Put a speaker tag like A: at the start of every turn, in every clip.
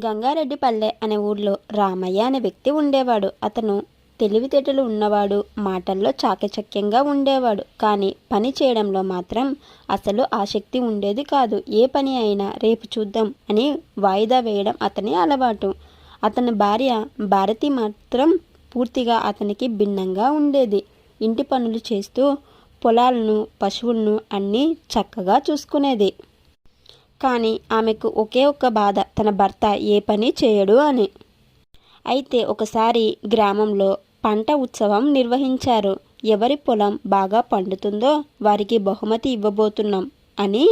A: గంగారెడ్డిపల్లె అనే ఊర్లో రామయ్య అనే వ్యక్తి ఉండేవాడు. అతను తెలివితేటలు ఉన్నవాడు, మాటల్లో చాకచక్యంగా ఉండేవాడు. కానీ పని చేయడంలో మాత్రం అసలు ఆసక్తి ఉండేది కాదు. ఏ పని అయినా రేపు చూద్దాం అని వాయిదా వేయడం అతని అలవాటు. అతని భార్య భారతి మాత్రం పూర్తిగా అతనికి భిన్నంగా ఉండేది. ఇంటి పనులు చేస్తూ పొలాలను, పశువులను అన్నీ చక్కగా చూసుకునేది. కానీ ఆమెకు ఒకే ఒక్క బాధ, తన భర్త ఏ పని చేయడు అని. అయితే ఒకసారి గ్రామంలో పంట ఉత్సవం నిర్వహించారు. ఎవరి పొలం బాగా పండుతుందో వారికి బహుమతి ఇవ్వబోతున్నాం అని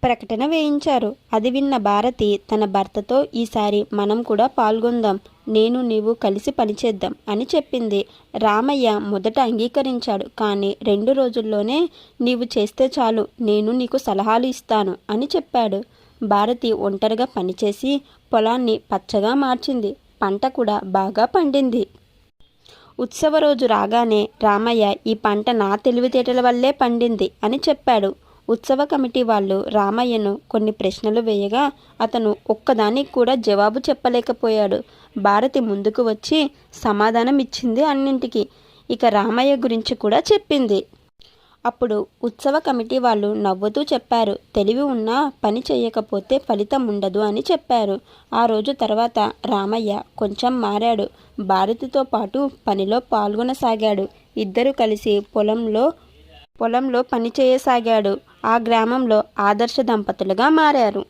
A: ప్రకటన వేయించారు. అది విన్న భారతి తన భర్తతో ఈసారి మనం కూడా పాల్గొందాం, నేను నీవు కలిసి పనిచేద్దాం అని చెప్పింది. రామయ్య మొదట అంగీకరించాడు. కానీ 2 రోజుల్లోనే నీవు చేస్తే చాలు, నేను నీకు సలహాలు ఇస్తాను అని చెప్పాడు. భారతి ఒంటరిగా పనిచేసి పొలాన్ని పచ్చగా మార్చింది. పంట కూడా బాగా పండింది. ఉత్సవ రోజు రాగానే రామయ్య ఈ పంట నా తెలివితేటల వల్లే పండింది అని చెప్పాడు. ఉత్సవ కమిటీ వాళ్ళు రామయ్యను కొన్ని ప్రశ్నలు వేయగా అతను ఒక్కదానికి కూడా జవాబు చెప్పలేకపోయాడు. భారతి ముందుకు వచ్చి సమాధానం ఇచ్చింది అన్నింటికి. ఇక రామయ్య గురించి కూడా చెప్పింది. అప్పుడు ఉత్సవ కమిటీ వాళ్ళు నవ్వుతూ చెప్పారు, తెలివి ఉన్నా పని చేయకపోతే ఫలితం ఉండదు అని చెప్పారు. ఆ రోజు తర్వాత రామయ్య కొంచెం మారాడు. భారతితో పాటు పనిలో పాల్గొనసాగాడు. ఇద్దరు కలిసి పొలంలో పని చేయసాగాడు. ఆ గ్రామంలో ఆదర్శ దంపతులుగా మారారు.